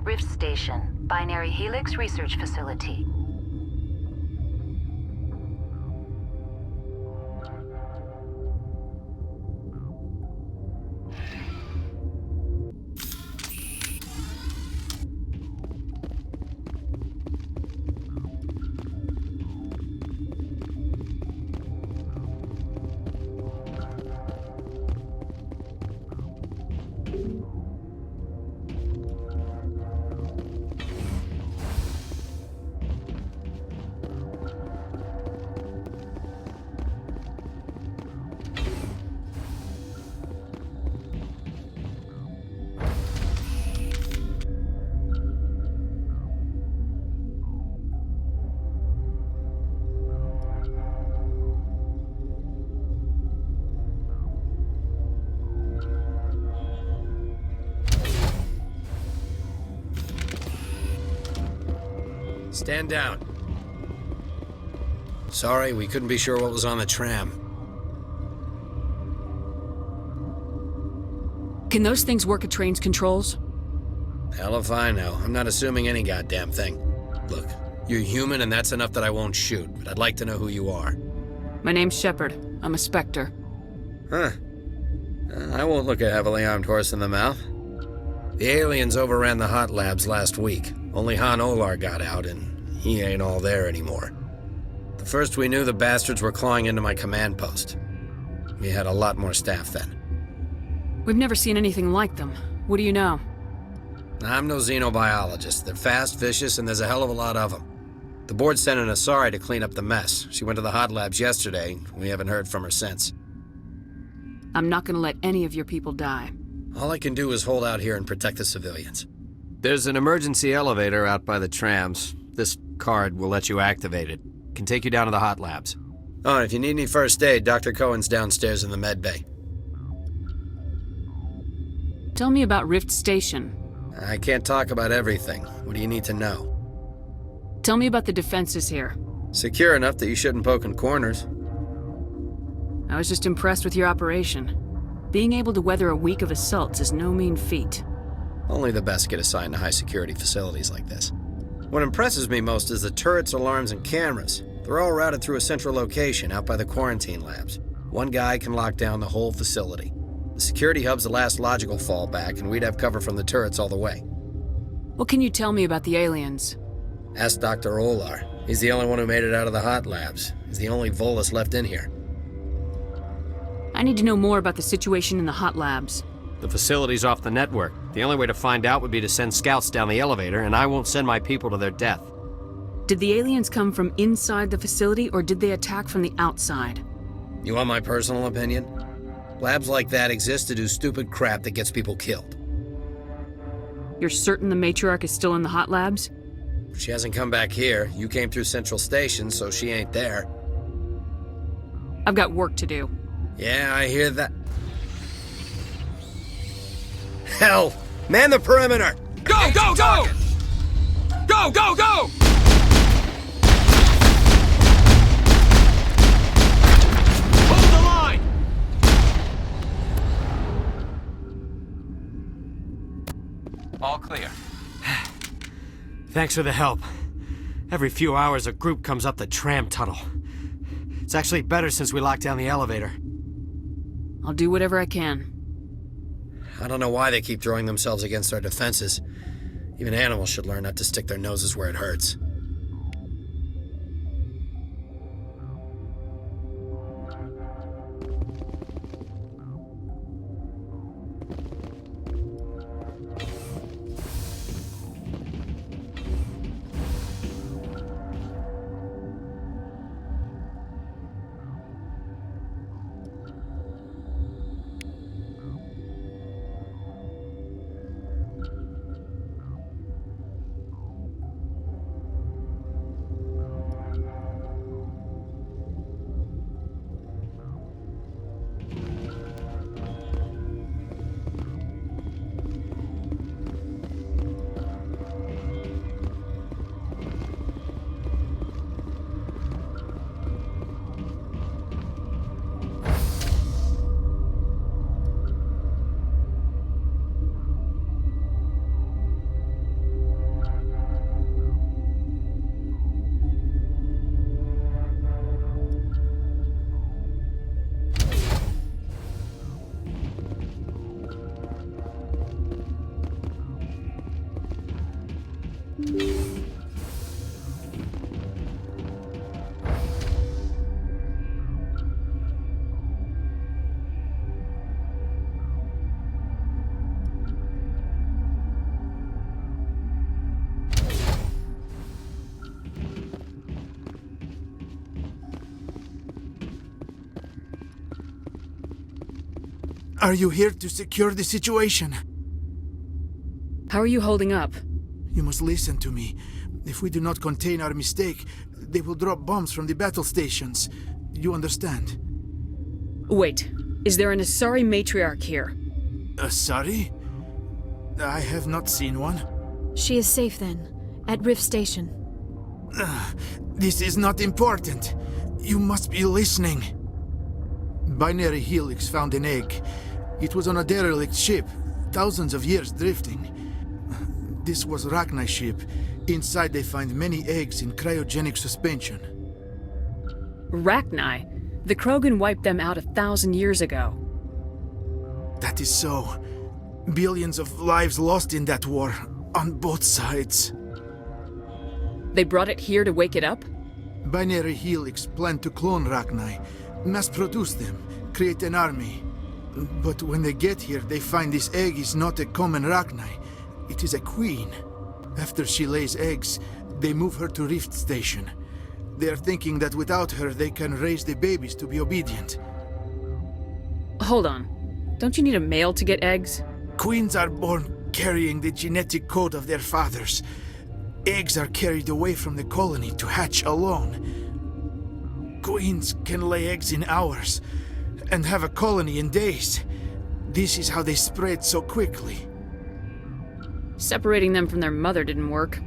at Rift Station, Binary Helix Research Facility. Stand down. Sorry, we couldn't be sure what was on the tram. Can those things work at train's controls? Hell if I know. I'm not assuming any goddamn thing. Look, you're human and that's enough that I won't shoot, but I'd like to know who you are. My name's Shepard. I'm a Spectre. Huh. I won't look a heavily armed horse in the mouth. The aliens overran the hot labs last week. Only Han Olar got out, and he ain't all there anymore. The first we knew, the bastards were clawing into my command post. We had a lot more staff then. We've never seen anything like them. What do you know? I'm no xenobiologist. They're fast, vicious, and there's a hell of a lot of them. The board sent an Asari to clean up the mess. She went to the hot labs yesterday. We haven't heard from her since. I'm not gonna let any of your people die. All I can do is hold out here and protect the civilians. There's an emergency elevator out by the trams. This card will let you activate it. Can take you down to the hot labs. Oh, and if you need any first aid, Dr. Cohen's downstairs in the med bay. Tell me about Rift Station. I can't talk about everything. What do you need to know? Tell me about the defenses here. Secure enough that you shouldn't poke in corners. I was just impressed with your operation. Being able to weather a week of assaults is no mean feat. Only the best get assigned to high-security facilities like this. What impresses me most is the turrets, alarms, and cameras. They're all routed through a central location out by the quarantine labs. One guy can lock down the whole facility. The security hub's the last logical fallback, and we'd have cover from the turrets all the way. What can you tell me about the aliens? Ask Dr. Olar. He's the only one who made it out of the hot labs. He's the only Volus left in here. I need to know more about the situation in the hot labs. The facility's off the network. The only way to find out would be to send scouts down the elevator, and I won't send my people to their death. Did the aliens come from inside the facility, or did they attack from the outside? You want my personal opinion? Labs like that exist to do stupid crap that gets people killed. You're certain the matriarch is still in the hot labs? She hasn't come back here. You came through Central Station, so she ain't there. I've got work to do. Yeah, I hear that. Hell! Man the perimeter! Go, go, go! Go, go, go! Hold the line! All clear. Thanks for the help. Every few hours, a group comes up the tram tunnel. It's actually better since we locked down the elevator. I'll do whatever I can. I don't know why they keep throwing themselves against our defenses. Even animals should learn not to stick their noses where it hurts. Are you here to secure the situation? How are you holding up? You must listen to me. If we do not contain our mistake, they will drop bombs from the battle stations. You understand? Wait, is there an Asari matriarch here? Asari? I have not seen one. She is safe then, at Rift Station. This is not important. You must be listening. Binary Helix found an egg. It was on a derelict ship, thousands of years drifting. This was Rachni's ship. Inside they find many eggs in cryogenic suspension. Rachni? The Krogan wiped them out 1,000 years ago. That is so. Billions of lives lost in that war, on both sides. They brought it here to wake it up? Binary Helix planned to clone Rachni, mass-produce them, create an army. But when they get here, they find this egg is not a common Rachni. It is a queen. After she lays eggs, they move her to Rift Station. They are thinking that without her, they can raise the babies to be obedient. Hold on. Don't you need a male to get eggs? Queens are born carrying the genetic code of their fathers. Eggs are carried away from the colony to hatch alone. Queens can lay eggs in hours and have a colony in days. This is how they spread so quickly. Separating them from their mother didn't work.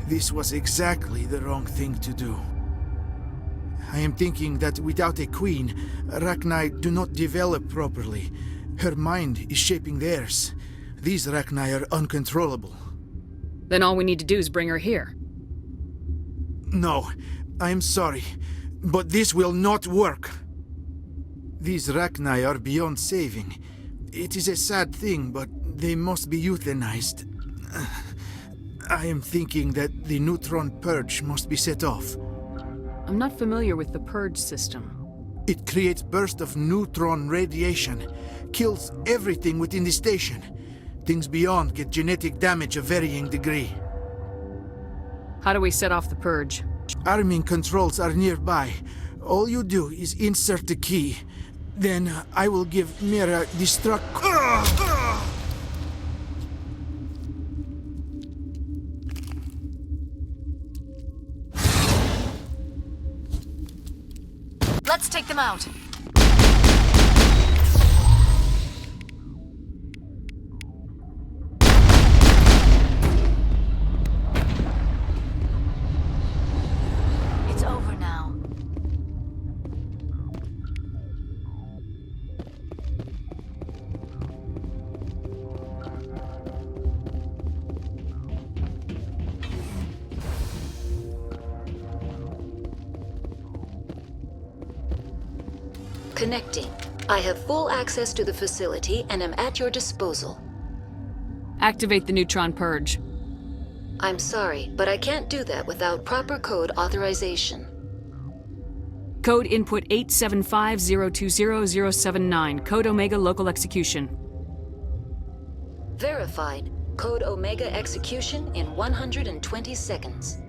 This was exactly the wrong thing to do. I am thinking that without a queen, Rachni do not develop properly. Her mind is shaping theirs. These Rachni are uncontrollable. Then all we need to do is bring her here. No, I am sorry, but this will not work. These Rachni are beyond saving. It is a sad thing, but they must be euthanized. I am thinking that the neutron purge must be set off. I'm not familiar with the purge system. It creates bursts of neutron radiation, kills everything within the station. Things beyond get genetic damage of varying degree. How do we set off the purge? Arming controls are nearby. All you do is insert the key. Then I will give Mira destruct. Let's take them out. It's over now. Connecting. I have full access to the facility and am at your disposal. Activate the neutron purge. I'm sorry, but I can't do that without proper code authorization. Code input 875020079. Code Omega local execution. Verified. Code Omega execution in 120 seconds.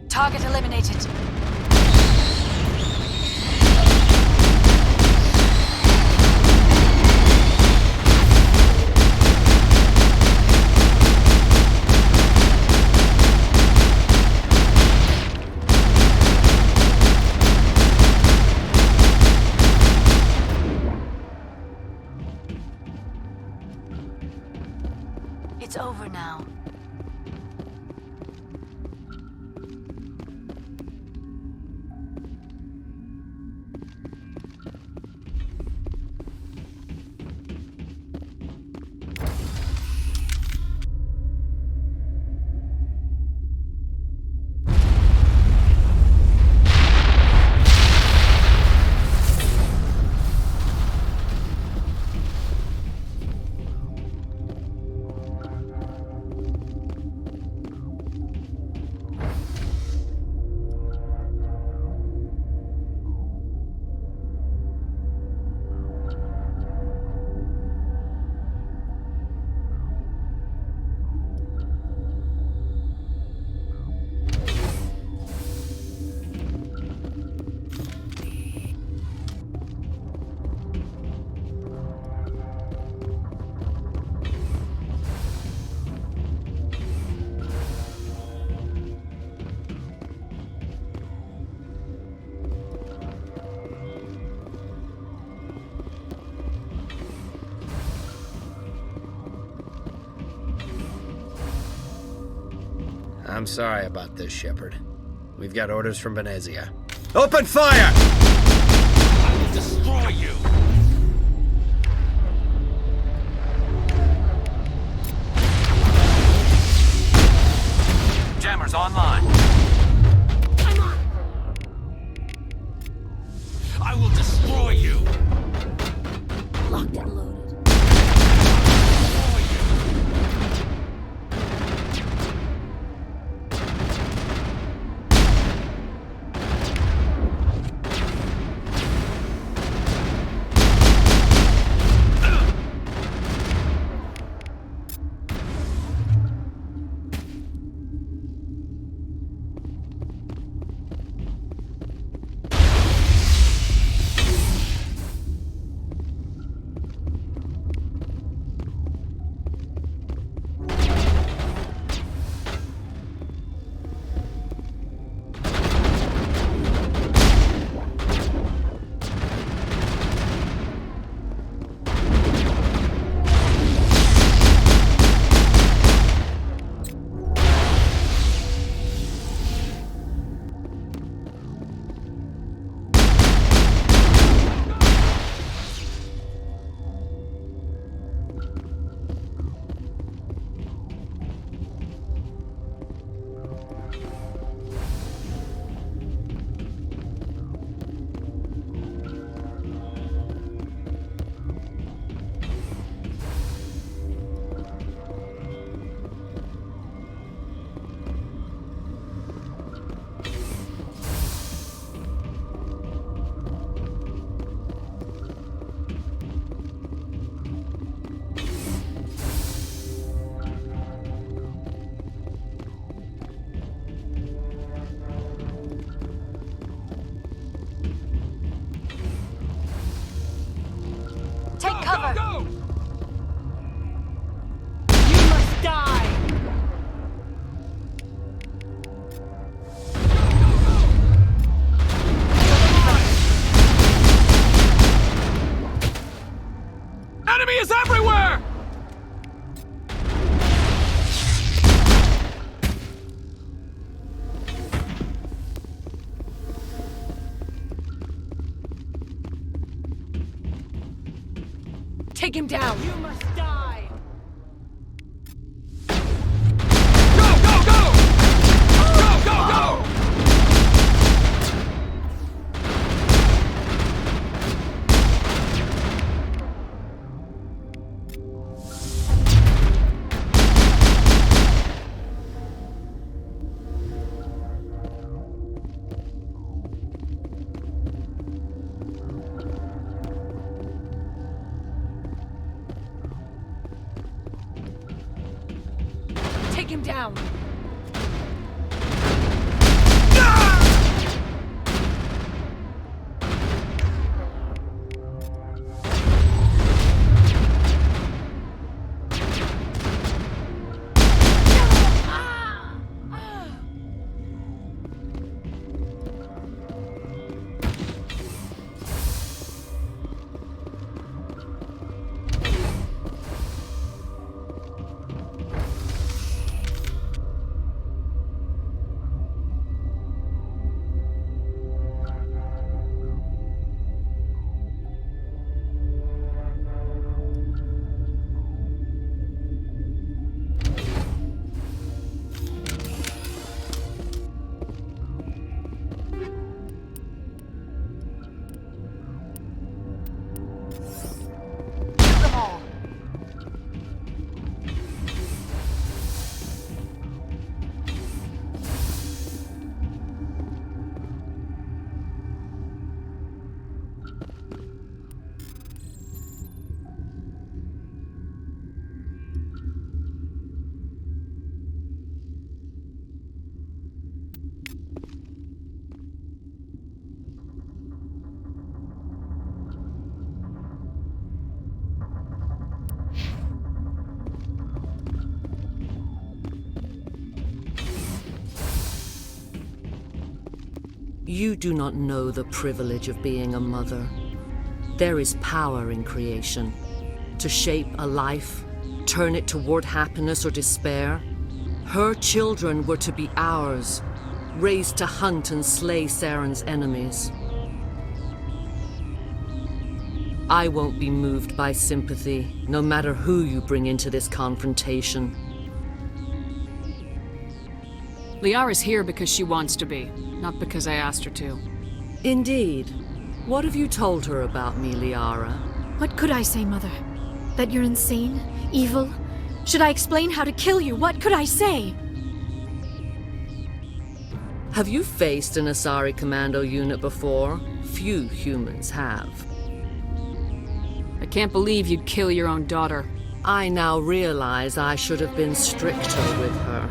Target eliminated. It's over now. I'm sorry about this, Shepard. We've got orders from Benezia. Open fire! I will destroy you! Jammers online. I'm on. I will destroy you. Locked and loaded. Destroy you. Take cover! Go! You must die! Enemy is everywhere! Take him down! You must die! Go, go, go! Go, go, go! Take him down! You do not know the privilege of being a mother. There is power in creation. To shape a life, turn it toward happiness or despair. Her children were to be ours, raised to hunt and slay Saren's enemies. I won't be moved by sympathy, no matter who you bring into this confrontation. Liara's here because she wants to be, not because I asked her to. Indeed. What have you told her about me, Liara? What could I say, Mother? That you're insane? Evil? Should I explain how to kill you? What could I say? Have you faced an Asari commando unit before? Few humans have. I can't believe you'd kill your own daughter. I now realize I should have been stricter with her.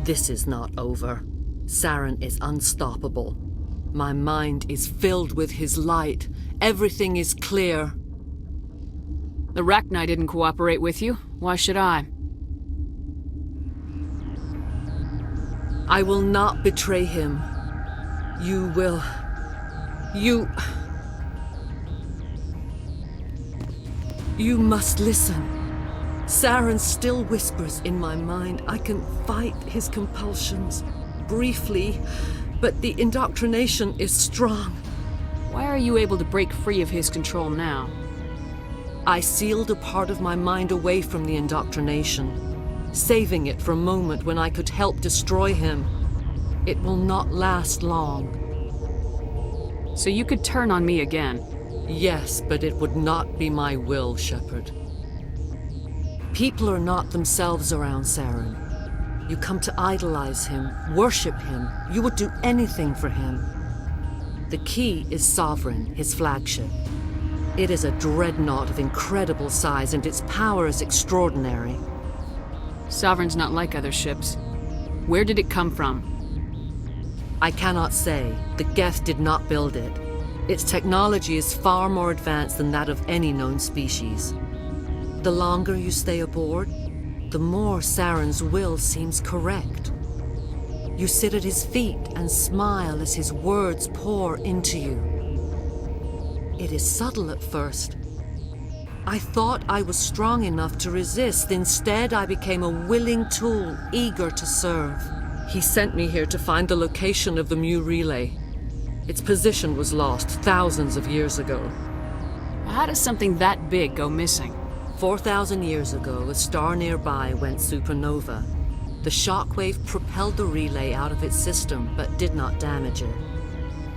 This is not over. Saren is unstoppable. My mind is filled with his light. Everything is clear. The Rachni didn't cooperate with you. Why should I? I will not betray him. You will. You must listen. Saren still whispers in my mind. I can fight his compulsions, briefly, but the indoctrination is strong. Why are you able to break free of his control now? I sealed a part of my mind away from the indoctrination, saving it for a moment when I could help destroy him. It will not last long. So you could turn on me again? Yes, but it would not be my will, Shepard. People are not themselves around Saren. You come to idolize him, worship him. You would do anything for him. The key is Sovereign, his flagship. It is a dreadnought of incredible size, and its power is extraordinary. Sovereign's not like other ships. Where did it come from? I cannot say. The Geth did not build it. Its technology is far more advanced than that of any known species. The longer you stay aboard, the more Saren's will seems correct. You sit at his feet and smile as his words pour into you. It is subtle at first. I thought I was strong enough to resist. Instead, I became a willing tool, eager to serve. He sent me here to find the location of the Mu relay. Its position was lost thousands of years ago. How does something that big go missing? 4,000 years ago, a star nearby went supernova. The shockwave propelled the relay out of its system, but did not damage it.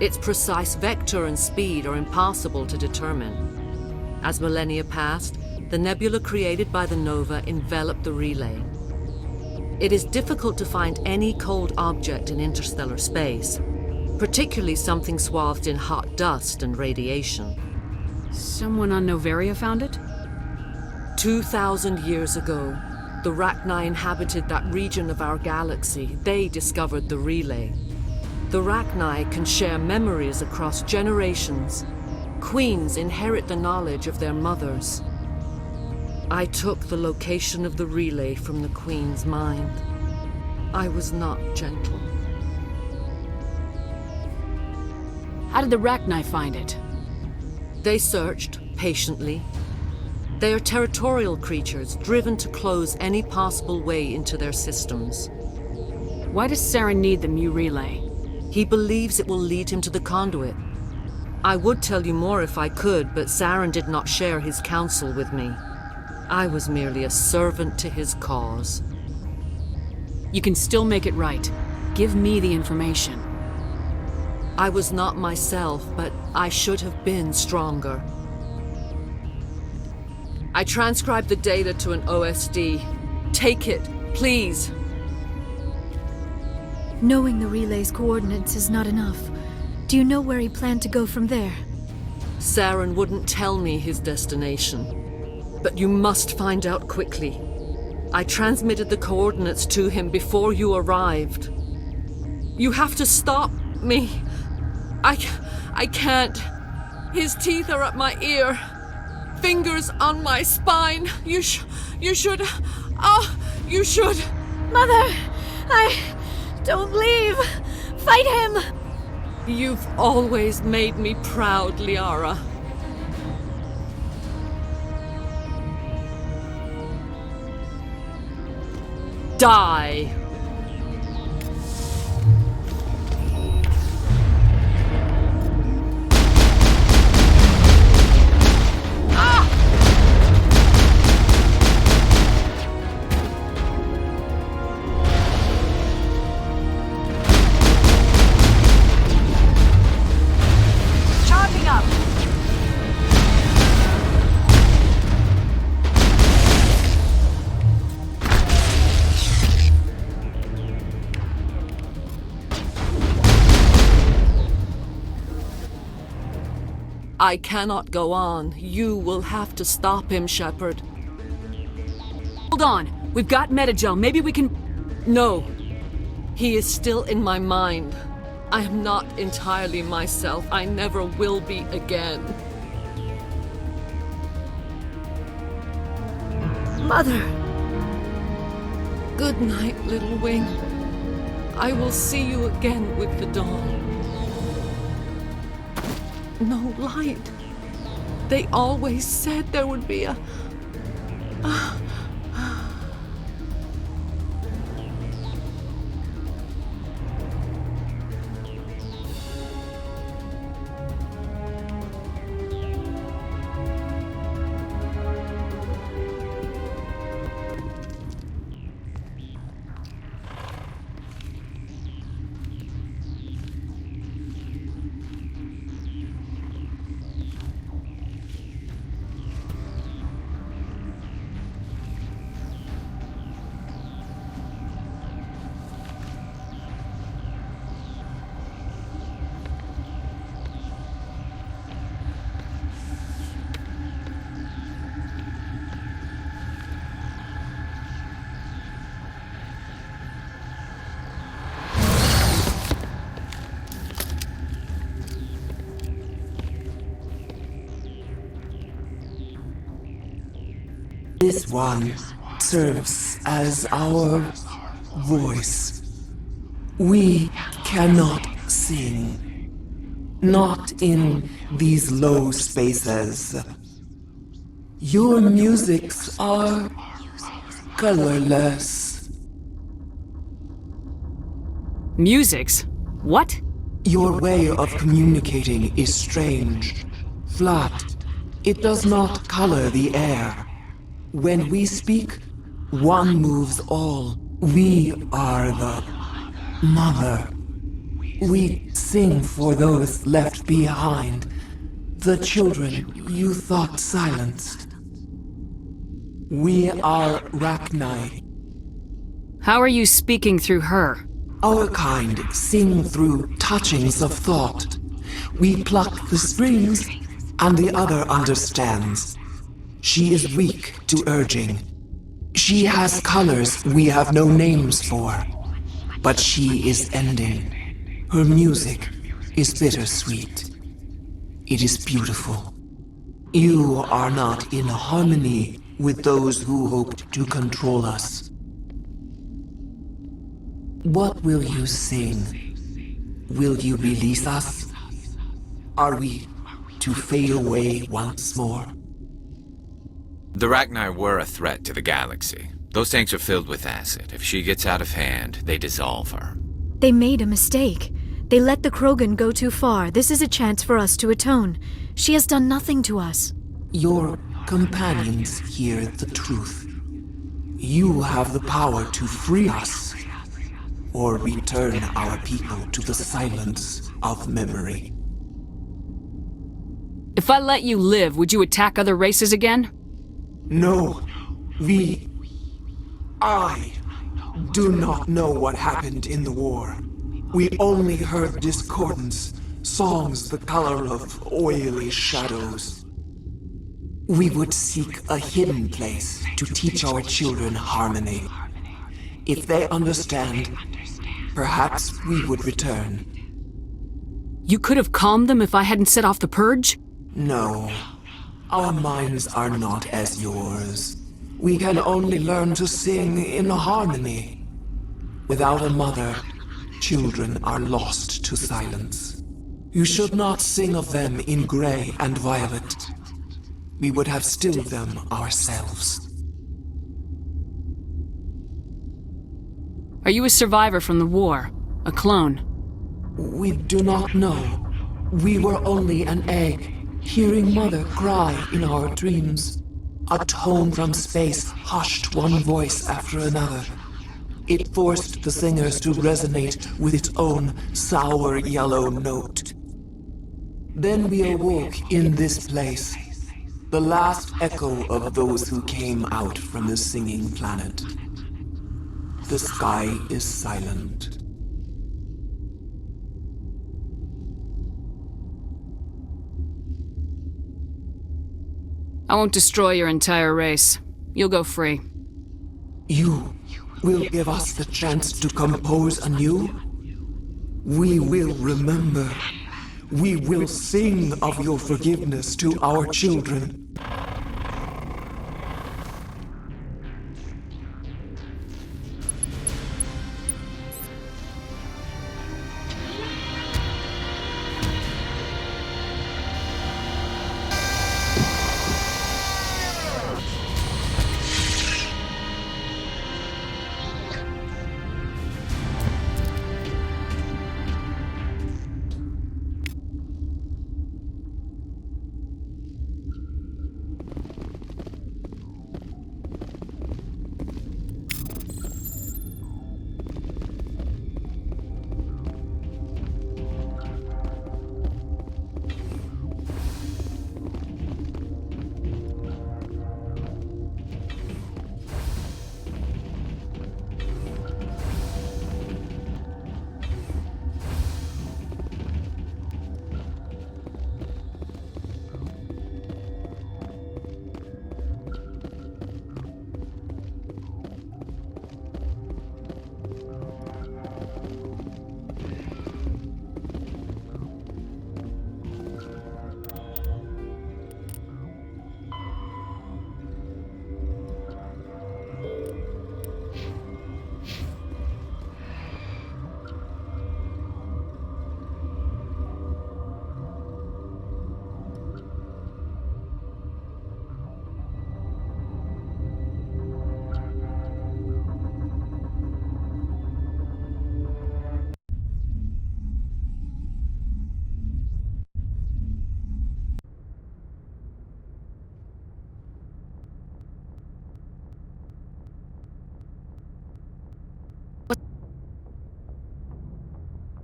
Its precise vector and speed are impossible to determine. As millennia passed, the nebula created by the nova enveloped the relay. It is difficult to find any cold object in interstellar space, particularly something swathed in hot dust and radiation. Someone on Noveria found it? 2,000 years ago, the Rachni inhabited that region of our galaxy. They discovered the relay. The Rachni can share memories across generations. Queens inherit the knowledge of their mothers. I took the location of the relay from the Queen's mind. I was not gentle. How did the Rachni find it? They searched, patiently. They are territorial creatures, driven to close any possible way into their systems. Why does Saren need the Mu relay? He believes it will lead him to the conduit. I would tell you more if I could, but Saren did not share his counsel with me. I was merely a servant to his cause. You can still make it right. Give me the information. I was not myself, but I should have been stronger. I transcribed the data to an OSD. Take it, please. Knowing the relay's coordinates is not enough. Do you know where he planned to go from there? Saren wouldn't tell me his destination. But you must find out quickly. I transmitted the coordinates to him before you arrived. You have to stop me. I can't. His teeth are at my ear. Fingers on my spine. You should. Oh, you should. Mother! Don't leave! Fight him! You've always made me proud, Liara. Die! I cannot go on. You will have to stop him, Shepard. Hold on. We've got Metagel. Maybe we can... No. He is still in my mind. I am not entirely myself. I never will be again. Mother! Good night, little wing. I will see you again with the dawn. No light. They always said there would be a... This one serves as our voice. We cannot sing. Not in these low spaces. Your musics are colorless. Musics? What? Your way of communicating is strange. Flat. It does not color the air. When we speak, one moves all. We are the mother. We sing for those left behind. The children you thought silenced. We are Rachni. How are you speaking through her? Our kind sing through touchings of thought. We pluck the strings and the other understands. She is weak to urging. She has colors we have no names for, but she is ending. Her music is bittersweet. It is beautiful. You are not in harmony with those who hoped to control us. What will you sing? Will you release us? Are we to fade away once more? The Rachni were a threat to the galaxy. Those tanks are filled with acid. If she gets out of hand, they dissolve her. They made a mistake. They let the Krogan go too far. This is a chance for us to atone. She has done nothing to us. Your companions hear the truth. You have the power to free us, or return our people to the silence of memory. If I let you live, would you attack other races again? No, I do not know what happened in the war. We only heard discordance, songs the color of oily shadows. We would seek a hidden place to teach our children harmony. If they understand, perhaps we would return. You could have calmed them if I hadn't set off the purge? No. Our minds are not as yours. We can only learn to sing in harmony. Without a mother, children are lost to silence. You should not sing of them in gray and violet. We would have stilled them ourselves. Are you a survivor from the war? A clone? We do not know. We were only an egg, hearing Mother cry in our dreams. A tone from space hushed one voice after another. It forced the singers to resonate with its own sour yellow note. Then we awoke in this place, the last echo of those who came out from the singing planet. The sky is silent. I won't destroy your entire race. You'll go free. You will give us the chance to compose anew? We will remember. We will sing of your forgiveness to our children.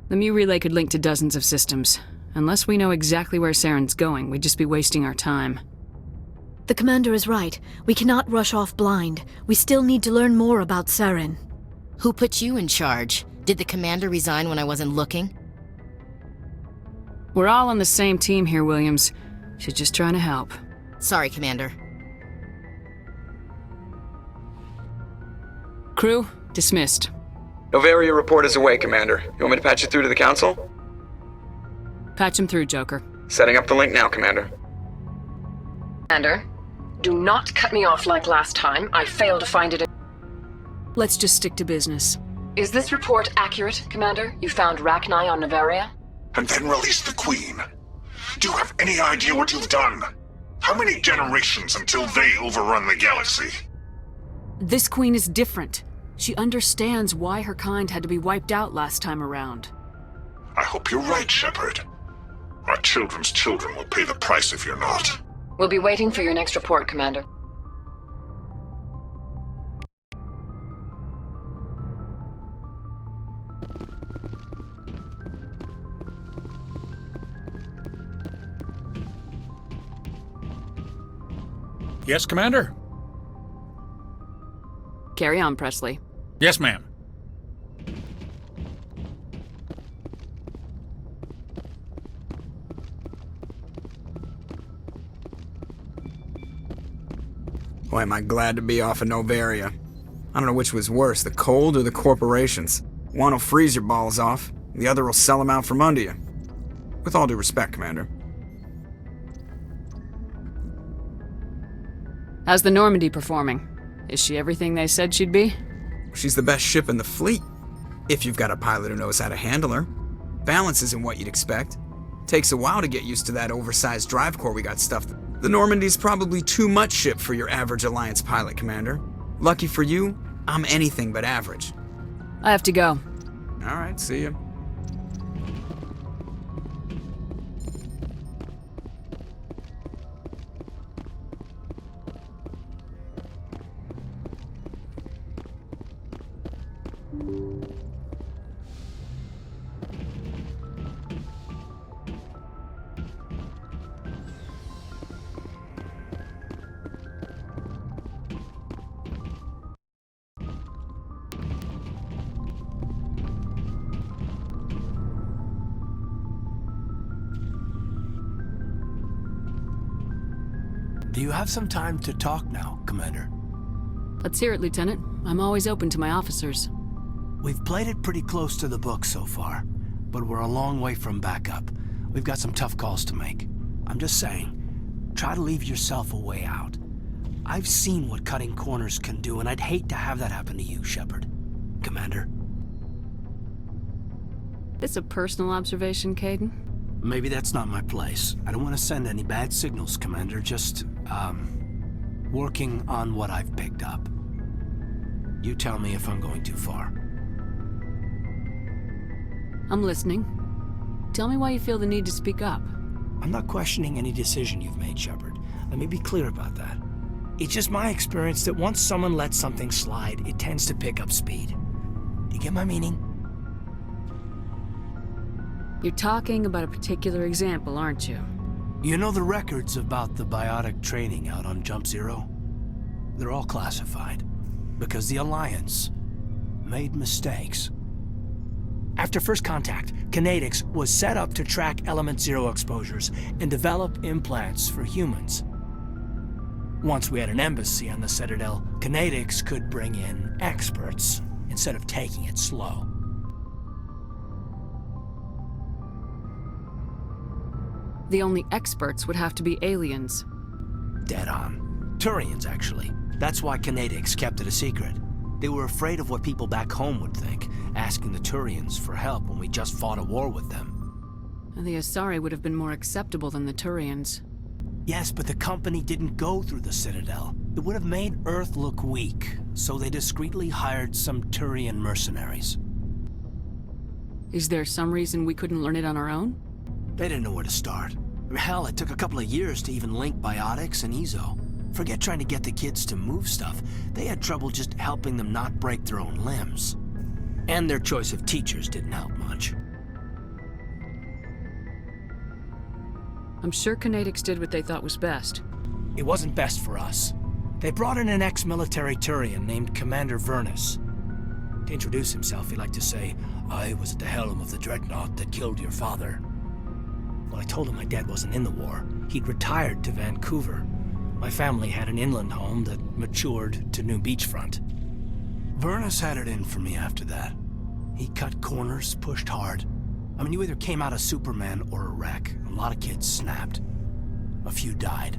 The Mu relay could link to dozens of systems. Unless we know exactly where Saren's going, we'd just be wasting our time. The commander is right. We cannot rush off blind. We still need to learn more about Saren. Who put you in charge? Did the commander resign when I wasn't looking? We're all on the same team here, Williams. She's just trying to help. Sorry, Commander. Crew, dismissed. Novaria report is away, Commander. You want me to patch you through to the Council? Patch him through, Joker. Setting up the link now, Commander. Commander, do not cut me off like last time. I failed to find it. Let's just stick to business. Is this report accurate, Commander? You found Rachni on Novaria? And then released the Queen. Do you have any idea what you've done? How many generations until they overrun the galaxy? This queen is different. She understands why her kind had to be wiped out last time around. I hope you're right, Shepard. Our children's children will pay the price if you're not. We'll be waiting for your next report, Commander. Yes, Commander? Carry on, Presley. Yes, ma'am. Boy, am I glad to be off of Novaria. I don't know which was worse, the cold or the corporations. One will freeze your balls off, the other will sell them out from under you. With all due respect, Commander. How's the Normandy performing? Is she everything they said she'd be? She's the best ship in the fleet, if you've got a pilot who knows how to handle her. Balance isn't what you'd expect. Takes a while to get used to that oversized drive core we got stuffed. The Normandy's probably too much ship for your average Alliance pilot, Commander. Lucky for you, I'm anything but average. I have to go. All right, see ya. Do you have some time to talk now, Commander? Let's hear it, Lieutenant. I'm always open to my officers. We've played it pretty close to the book so far, but we're a long way from backup. We've got some tough calls to make. I'm just saying, try to leave yourself a way out. I've seen what cutting corners can do, and I'd hate to have that happen to you, Shepard. Commander? It's a personal observation, Caden. Maybe that's not my place. I don't want to send any bad signals, Commander. Just, working on what I've picked up. You tell me if I'm going too far. I'm listening. Tell me why you feel the need to speak up. I'm not questioning any decision you've made, Shepard. Let me be clear about that. It's just my experience that once someone lets something slide, it tends to pick up speed. You get my meaning? You're talking about a particular example, aren't you? You know the records about the biotic training out on Jump Zero? They're all classified, because the Alliance made mistakes. After first contact, Kinetics was set up to track Element Zero exposures and develop implants for humans. Once we had an embassy on the Citadel, Kinetics could bring in experts instead of taking it slow. The only experts would have to be aliens. Dead on. Turians, actually. That's why Kinetics kept it a secret. They were afraid of what people back home would think, asking the Turians for help when we just fought a war with them. And the Asari would have been more acceptable than the Turians. Yes, but the company didn't go through the Citadel. It would have made Earth look weak, so they discreetly hired some Turian mercenaries. Is there some reason we couldn't learn it on our own? They didn't know where to start. Hell, it took a couple of years to even link biotics and Ezo. Forget trying to get the kids to move stuff. They had trouble just helping them not break their own limbs. And their choice of teachers didn't help much. I'm sure Kinetics did what they thought was best. It wasn't best for us. They brought in an ex-military Turian named Commander Vernus. To introduce himself, he liked to say, "I was at the helm of the dreadnought that killed your father." Well, I told him my dad wasn't in the war. He'd retired to Vancouver. My family had an inland home that matured to new beachfront. Vernus had it in for me after that. He cut corners, pushed hard. I mean, you either came out a Superman or a wreck. A lot of kids snapped. A few died.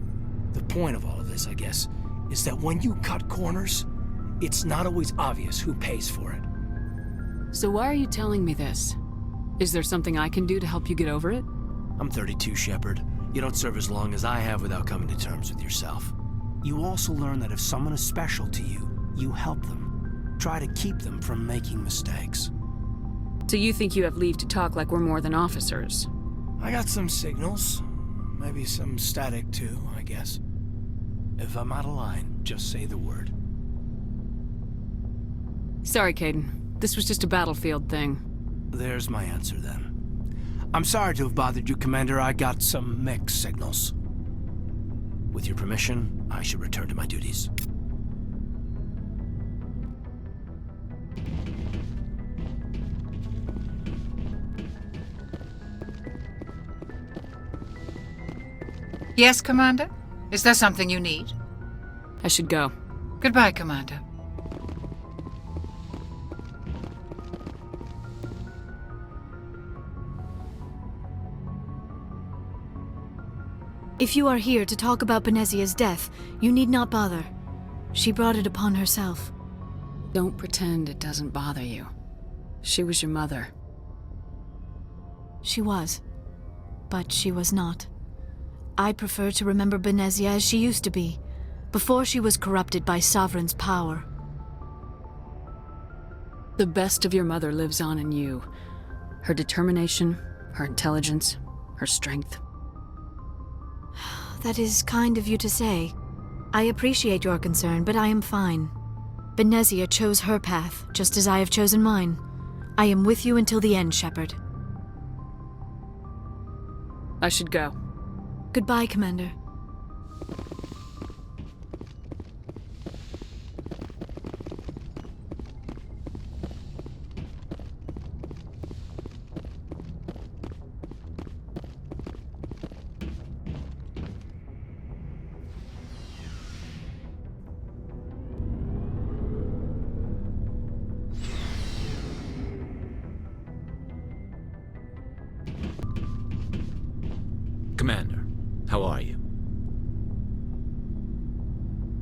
The point of all of this, I guess, is that when you cut corners, it's not always obvious who pays for it. So why are you telling me this? Is there something I can do to help you get over it? I'm 32, Shepard. You don't serve as long as I have without coming to terms with yourself. You also learn that if someone is special to you, you help them. Try to keep them from making mistakes. So you think you have leave to talk like we're more than officers? I got some signals. Maybe some static too, I guess. If I'm out of line, just say the word. Sorry, Caden. This was just a battlefield thing. There's my answer then. I'm sorry to have bothered you, Commander. I got some mixed signals. With your permission, I should return to my duties. Yes, Commander? Is there something you need? I should go. Goodbye, Commander. If you are here to talk about Benezia's death, you need not bother. She brought it upon herself. Don't pretend it doesn't bother you. She was your mother. She was. But she was not. I prefer to remember Benezia as she used to be, before she was corrupted by Sovereign's power. The best of your mother lives on in you. Her determination, her intelligence, her strength. That is kind of you to say. I appreciate your concern, but I am fine. Benezia chose her path, just as I have chosen mine. I am with you until the end, Shepard. I should go. Goodbye, Commander. Commander, how are you?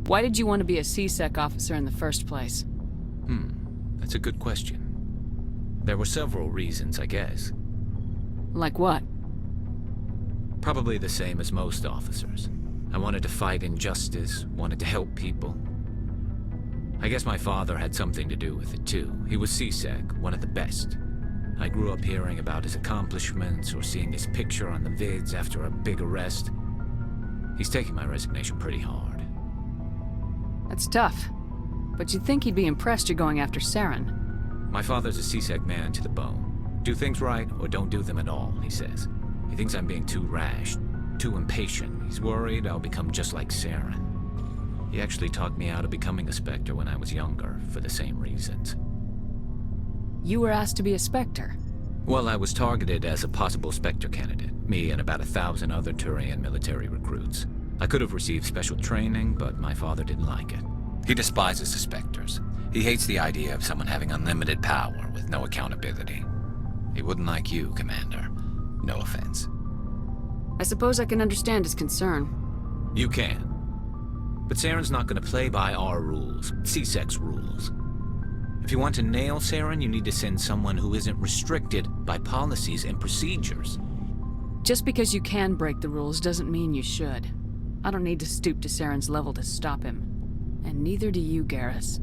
Why did you want to be a CSEC officer in the first place? That's a good question. There were several reasons, I guess. Like what? Probably the same as most officers. I wanted to fight injustice, wanted to help people. I guess my father had something to do with it too. He was CSEC, one of the best. I grew up hearing about his accomplishments or seeing his picture on the vids after a big arrest. He's taking my resignation pretty hard. That's tough. But you'd think he'd be impressed you're going after Saren. My father's a CSEC man to the bone. Do things right or don't do them at all, he says. He thinks I'm being too rash, too impatient. He's worried I'll become just like Saren. He actually talked me out of becoming a Spectre when I was younger, for the same reasons. You were asked to be a Spectre? Well, I was targeted as a possible Spectre candidate, me and about 1,000 other Turian military recruits. I could have received special training, but my father didn't like it. He despises the Spectres. He hates the idea of someone having unlimited power with no accountability. He wouldn't like you, Commander. No offense. I suppose I can understand his concern. You can. But Saren's not going to play by our rules, CSEC's rules. If you want to nail Saren, you need to send someone who isn't restricted by policies and procedures. Just because you can break the rules doesn't mean you should. I don't need to stoop to Saren's level to stop him. And neither do you, Garrus.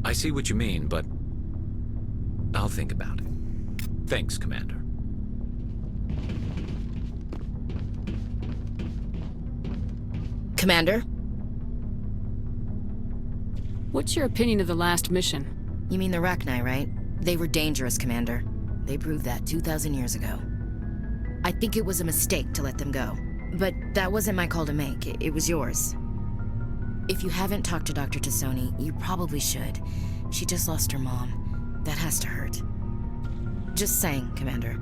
I see what you mean, but I'll think about it. Thanks, Commander. Commander? What's your opinion of the last mission? You mean the Rachni, right? They were dangerous, Commander. They proved that 2,000 years ago. I think it was a mistake to let them go. But that wasn't my call to make. It was yours. If you haven't talked to Dr. Tassoni, you probably should. She just lost her mom. That has to hurt. Just saying, Commander.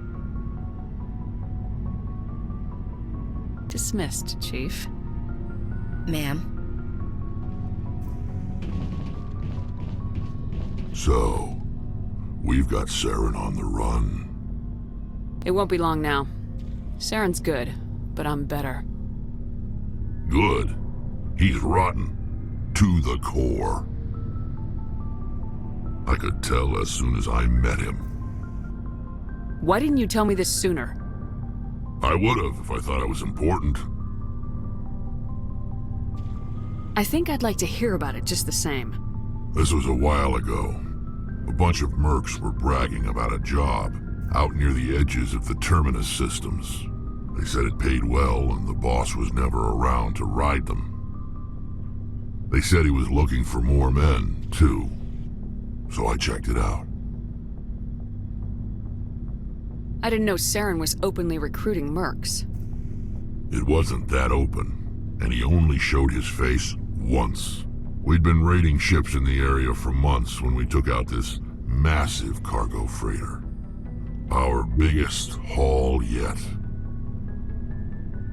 Dismissed, Chief. Ma'am. So, we've got Saren on the run. It won't be long now. Saren's good, but I'm better. Good. He's rotten. To the core. I could tell as soon as I met him. Why didn't you tell me this sooner? I would've if I thought it was important. I think I'd like to hear about it just the same. This was a while ago. A bunch of mercs were bragging about a job out near the edges of the Terminus systems. They said it paid well and the boss was never around to ride them. They said he was looking for more men, too. So I checked it out. I didn't know Saren was openly recruiting mercs. It wasn't that open, and he only showed his face once. We'd been raiding ships in the area for months when we took out this massive cargo freighter. Our biggest haul yet.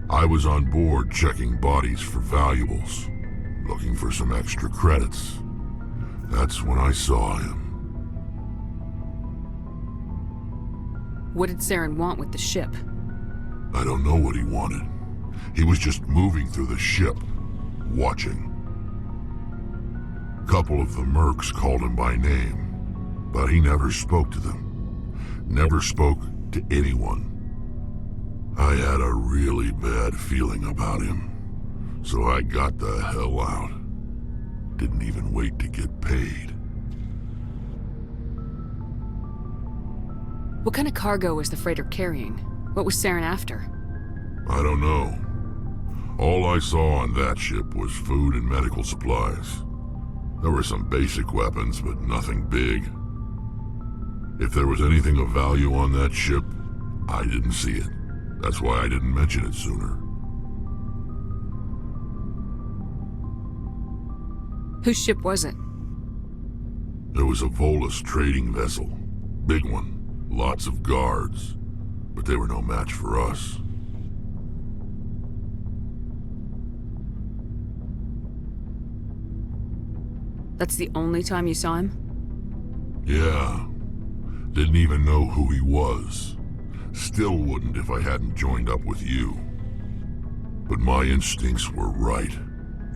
I was on board checking bodies for valuables, looking for some extra credits. That's when I saw him. What did Saren want with the ship? I don't know what he wanted. He was just moving through the ship, watching. A couple of the mercs called him by name, but he never spoke to them. Never spoke to anyone. I had a really bad feeling about him, so I got the hell out. Didn't even wait to get paid. What kind of cargo was the freighter carrying? What was Saren after? I don't know. All I saw on that ship was food and medical supplies. There were some basic weapons, but nothing big. If there was anything of value on that ship, I didn't see it. That's why I didn't mention it sooner. Whose ship was it? There was a Volus trading vessel. Big one. Lots of guards. But they were no match for us. That's the only time you saw him? Yeah. Didn't even know who he was. Still wouldn't if I hadn't joined up with you. But my instincts were right.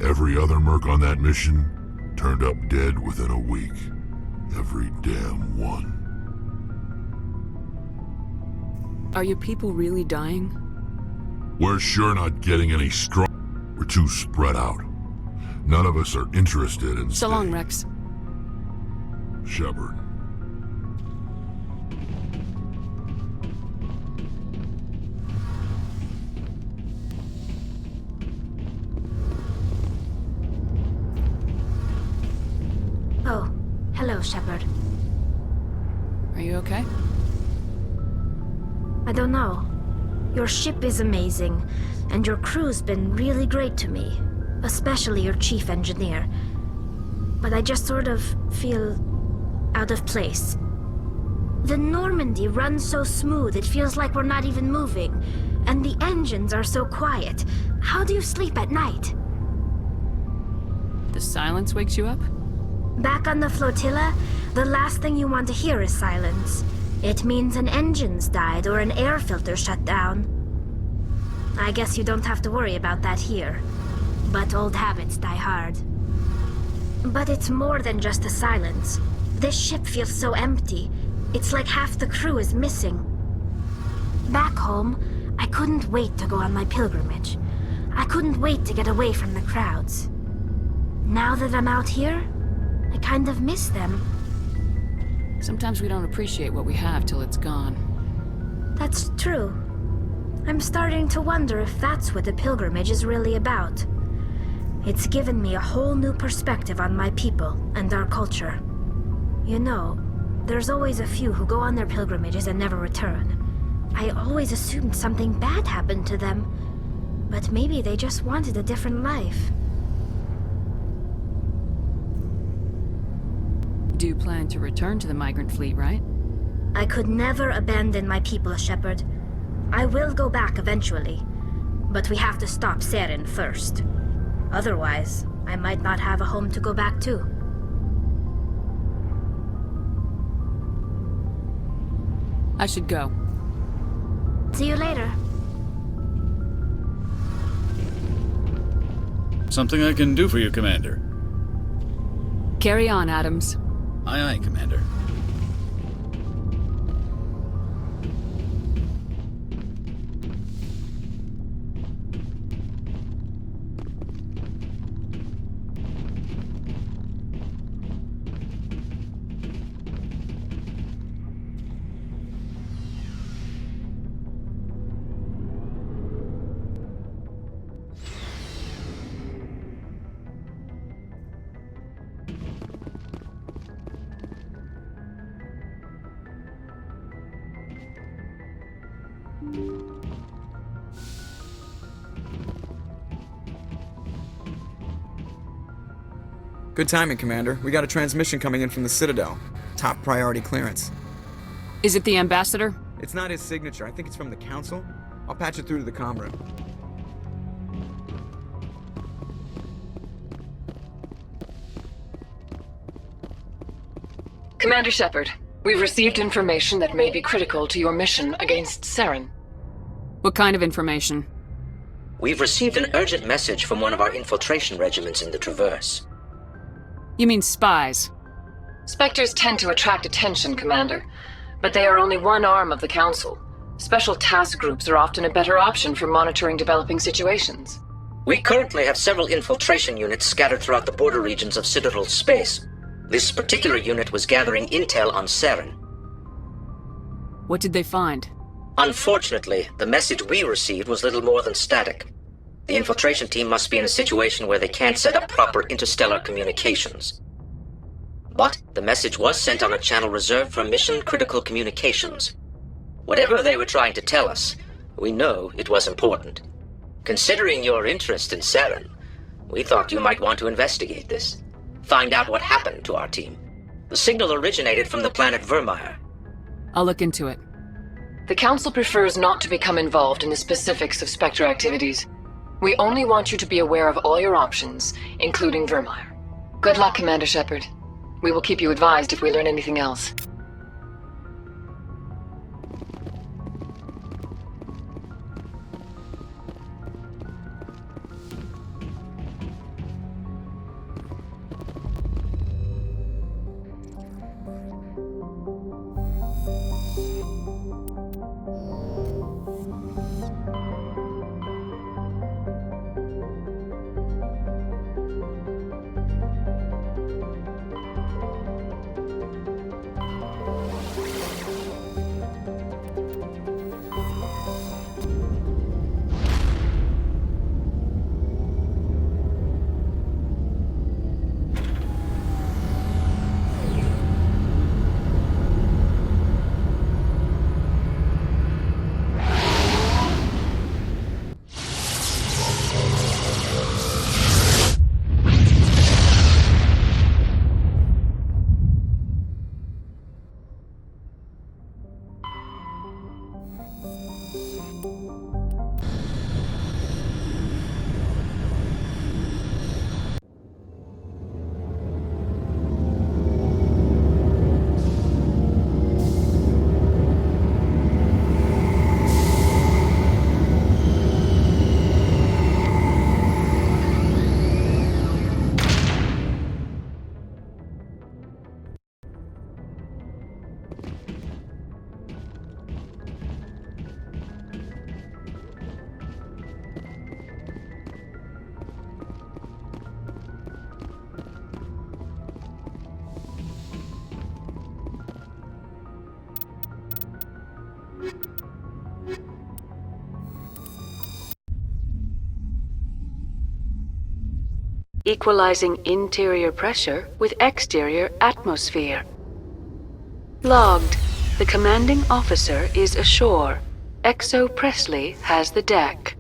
Every other merc on that mission turned up dead within a week. Every damn one. Are your people really dying? We're sure not getting any strong. We're too spread out. None of us are interested in So long, Rex. Shepard. Oh, hello, Shepard. Are you okay? I don't know. Your ship is amazing, and your crew's been really great to me. Especially your chief engineer. But I just sort of feel out of place. The Normandy runs so smooth it feels like we're not even moving. And the engines are so quiet. How do you sleep at night? The silence wakes you up? Back on the flotilla, the last thing you want to hear is silence. It means an engine's died or an air filter shut down. I guess you don't have to worry about that here. But old habits die hard. But it's more than just the silence. This ship feels so empty. It's like half the crew is missing. Back home, I couldn't wait to go on my pilgrimage. I couldn't wait to get away from the crowds. Now that I'm out here, I kind of miss them. Sometimes we don't appreciate what we have till it's gone. That's true. I'm starting to wonder if that's what the pilgrimage is really about. It's given me a whole new perspective on my people and our culture. You know, there's always a few who go on their pilgrimages and never return. I always assumed something bad happened to them, but maybe they just wanted a different life. Do you plan to return to the migrant fleet, right? I could never abandon my people, Shepard. I will go back eventually. But we have to stop Saren first. Otherwise, I might not have a home to go back to. I should go. See you later. Something I can do for you, Commander. Carry on, Adams. Aye, aye, Commander. Good timing, Commander. We got a transmission coming in from the Citadel. Top priority clearance. Is it the ambassador? It's not his signature. I think it's from the Council. I'll patch it through to the comm room. Commander Shepard, we've received information that may be critical to your mission against Saren. What kind of information? We've received an urgent message from one of our infiltration regiments in the Traverse. You mean spies? Spectres tend to attract attention, Commander, but they are only one arm of the Council. Special task groups are often a better option for monitoring developing situations. We currently have several infiltration units scattered throughout the border regions of Citadel space. This particular unit was gathering intel on Saren. What did they find? Unfortunately, the message we received was little more than static. The infiltration team must be in a situation where they can't set up proper interstellar communications. But the message was sent on a channel reserved for mission-critical communications. Whatever they were trying to tell us, we know it was important. Considering your interest in Saren, we thought you might want to investigate this. Find out what happened to our team. The signal originated from the planet Vermeer. I'll look into it. The Council prefers not to become involved in the specifics of Spectre activities. We only want you to be aware of all your options, including Vermeer. Good luck, Commander Shepard. We will keep you advised if we learn anything else. Equalizing interior pressure with exterior atmosphere. Logged. The commanding officer is ashore. Exo Presley has the deck.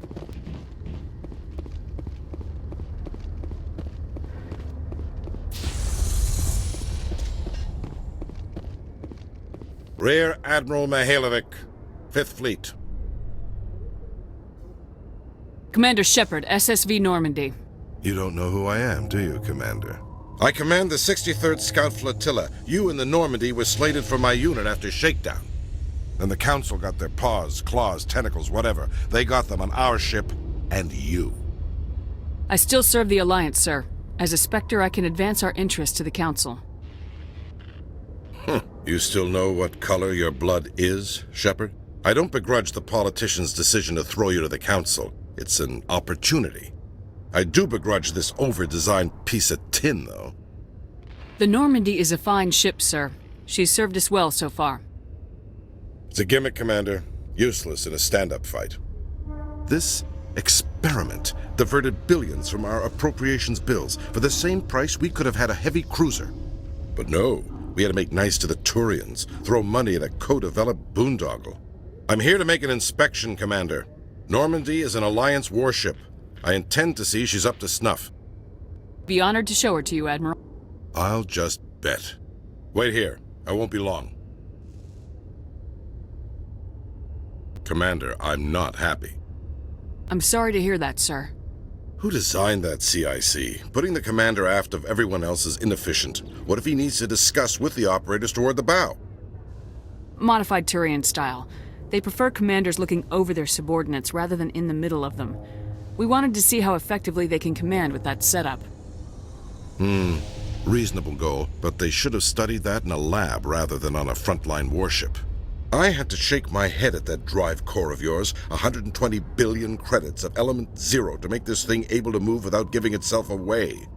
Rear Admiral Mihailovic, 5th Fleet. Commander Shepard, SSV Normandy. You don't know who I am, do you, Commander? I command the 63rd Scout Flotilla. You and the Normandy were slated for my unit after shakedown. Then the Council got their paws, claws, tentacles, whatever. They got them on our ship and you. I still serve the Alliance, sir. As a Spectre, I can advance our interests to the Council. You still know what color your blood is, Shepard? I don't begrudge the politician's decision to throw you to the Council. It's an opportunity. I do begrudge this over-designed piece of tin, though. The Normandy is a fine ship, sir. She's served us well so far. It's a gimmick, Commander. Useless in a stand-up fight. This experiment diverted billions from our appropriations bills. For the same price, we could have had a heavy cruiser. But no, we had to make nice to the Turians, throw money at a co-developed boondoggle. I'm here to make an inspection, Commander. Normandy is an Alliance warship. I intend to see she's up to snuff. Be honored to show her to you, Admiral. I'll just bet. Wait here. I won't be long. Commander, I'm not happy. I'm sorry to hear that, sir. Who designed that CIC? Putting the commander aft of everyone else is inefficient. What if he needs to discuss with the operators toward the bow? Modified Turian style. They prefer commanders looking over their subordinates rather than in the middle of them. We wanted to see how effectively they can command with that setup. Reasonable goal, but they should have studied that in a lab rather than on a frontline warship. I had to shake my head at that drive core of yours. 120 billion credits of element 0 to make this thing able to move without giving itself away.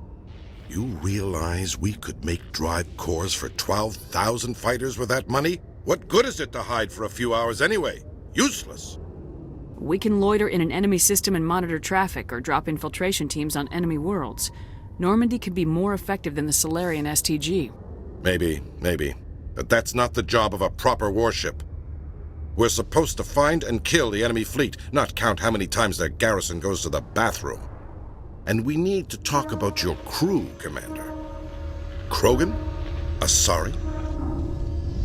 You realize we could make drive cores for 12,000 fighters with that money? What good is it to hide for a few hours anyway? Useless. We can loiter in an enemy system and monitor traffic or drop infiltration teams on enemy worlds. Normandy could be more effective than the Solarian STG. Maybe. But that's not the job of a proper warship. We're supposed to find and kill the enemy fleet, not count how many times their garrison goes to the bathroom. And we need to talk about your crew, Commander. Krogan? Asari?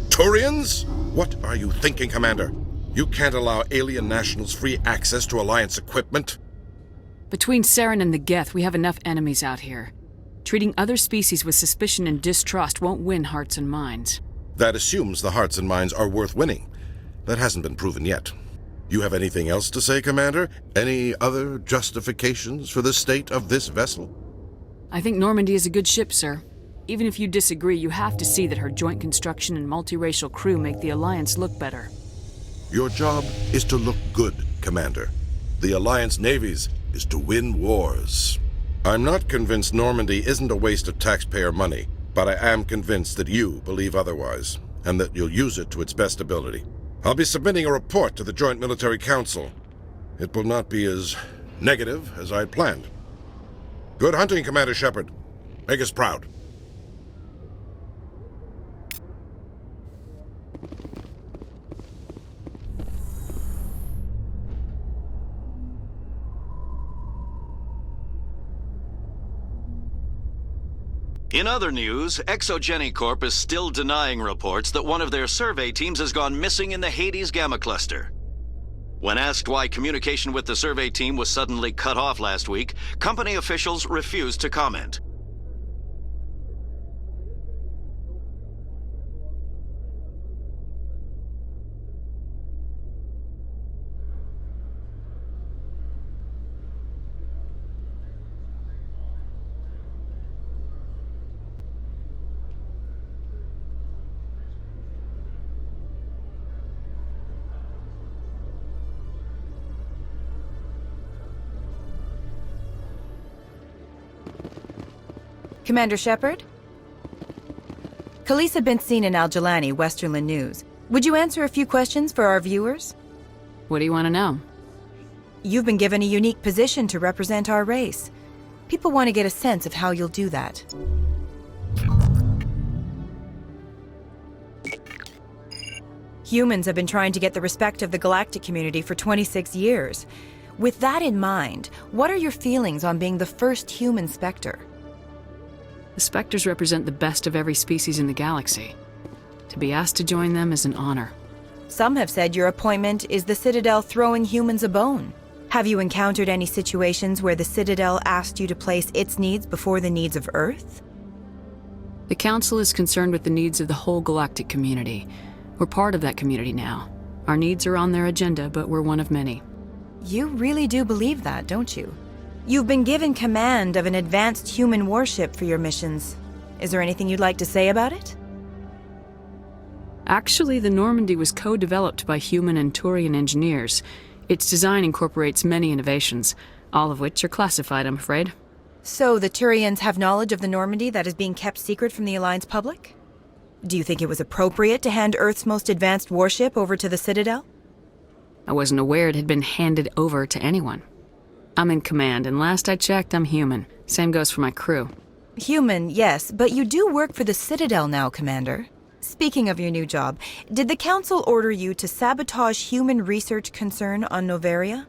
Turians? What are you thinking, Commander? You can't allow alien nationals free access to Alliance equipment? Between Saren and the Geth, we have enough enemies out here. Treating other species with suspicion and distrust won't win hearts and minds. That assumes the hearts and minds are worth winning. That hasn't been proven yet. You have anything else to say, Commander? Any other justifications for the state of this vessel? I think Normandy is a good ship, sir. Even if you disagree, you have to see that her joint construction and multiracial crew make the Alliance look better. Your job is to look good, Commander. The Alliance navies is to win wars. I'm not convinced Normandy isn't a waste of taxpayer money, but I am convinced that you believe otherwise, and that you'll use it to its best ability. I'll be submitting a report to the Joint Military Council. It will not be as negative as I'd planned. Good hunting, Commander Shepard. Make us proud. In other news, Exogeny Corp is still denying reports that one of their survey teams has gone missing in the Hades Gamma Cluster. When asked why communication with the survey team was suddenly cut off last week, company officials refused to comment. Commander Shepard? Khaleesa been seen in Al-Jalani, Westerland News. Would you answer a few questions for our viewers? What do you want to know? You've been given a unique position to represent our race. People want to get a sense of how you'll do that. Humans have been trying to get the respect of the galactic community for 26 years. With that in mind, what are your feelings on being the first human Spectre? The Spectres represent the best of every species in the galaxy. To be asked to join them is an honor. Some have said your appointment is the Citadel throwing humans a bone. Have you encountered any situations where the Citadel asked you to place its needs before the needs of Earth? The Council is concerned with the needs of the whole galactic community. We're part of that community now. Our needs are on their agenda, but we're one of many. You really do believe that, don't you? You've been given command of an advanced human warship for your missions. Is there anything you'd like to say about it? Actually, the Normandy was co-developed by human and Turian engineers. Its design incorporates many innovations, all of which are classified, I'm afraid. So the Turians have knowledge of the Normandy that is being kept secret from the Alliance public? Do you think it was appropriate to hand Earth's most advanced warship over to the Citadel? I wasn't aware it had been handed over to anyone. I'm in command, and last I checked, I'm human. Same goes for my crew. Human, yes, but you do work for the Citadel now, Commander. Speaking of your new job, did the Council order you to sabotage human research concern on Noveria?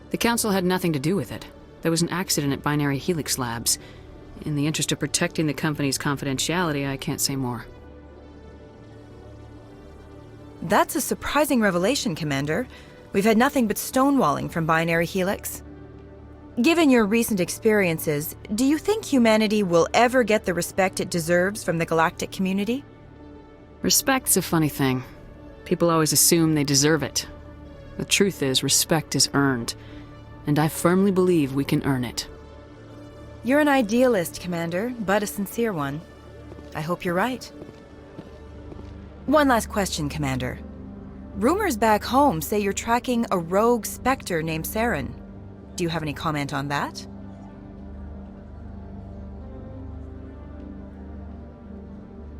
The Council had nothing to do with it. There was an accident at Binary Helix Labs. In the interest of protecting the company's confidentiality, I can't say more. That's a surprising revelation, Commander. We've had nothing but stonewalling from Binary Helix. Given your recent experiences, do you think humanity will ever get the respect it deserves from the galactic community? Respect's a funny thing. People always assume they deserve it. The truth is, respect is earned, and I firmly believe we can earn it. You're an idealist, Commander, but a sincere one. I hope you're right. One last question, Commander. Rumors back home say you're tracking a rogue Spectre named Sraný. Do you have any comment on that?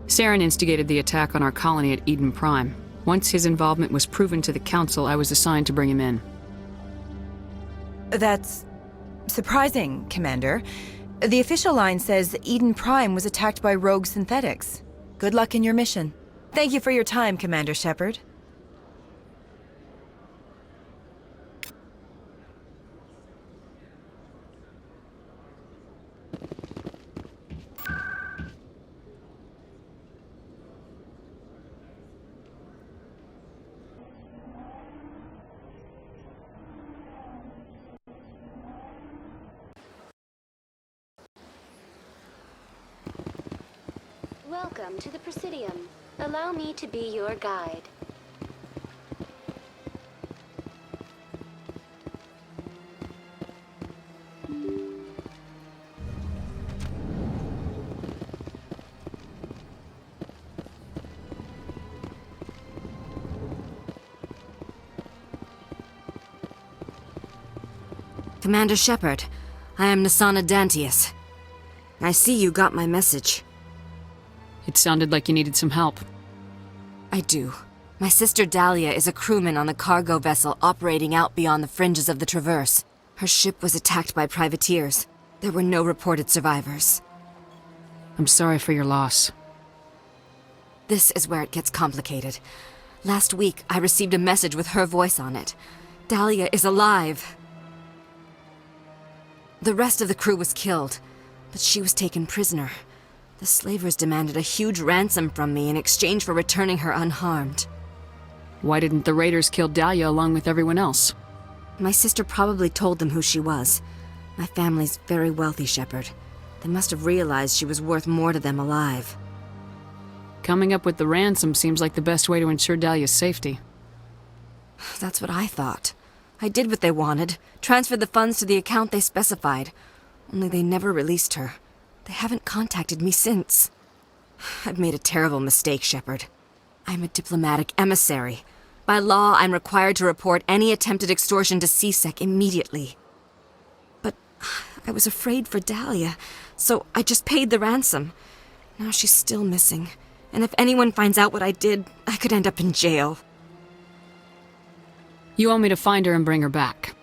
Sraný instigated the attack on our colony at Eden Prime. Once his involvement was proven to the Council, I was assigned to bring him in. That's surprising, Commander. The official line says Eden Prime was attacked by rogue synthetics. Good luck in your mission. Thank you for your time, Commander Shepard. Welcome to the Presidium. Allow me to be your guide. Commander Shepard, I am Nasana Dantius. I see you got my message. It sounded like you needed some help. I do. My sister Dahlia is a crewman on the cargo vessel operating out beyond the fringes of the Traverse. Her ship was attacked by privateers. There were no reported survivors. I'm sorry for your loss. This is where it gets complicated. Last week, I received a message with her voice on it. Dahlia is alive. The rest of the crew was killed, but she was taken prisoner. The slavers demanded a huge ransom from me in exchange for returning her unharmed. Why didn't the raiders kill Dahlia along with everyone else? My sister probably told them who she was. My family's very wealthy, Shepard. They must have realized she was worth more to them alive. Coming up with the ransom seems like the best way to ensure Dahlia's safety. That's what I thought. I did what they wanted, transferred the funds to the account they specified. Only they never released her. They haven't contacted me since. I've made a terrible mistake, Shepard. I'm a diplomatic emissary. By law, I'm required to report any attempted extortion to CSEC immediately. But I was afraid for Dahlia, so I just paid the ransom. Now she's still missing, and if anyone finds out what I did, I could end up in jail. You want me to find her and bring her back?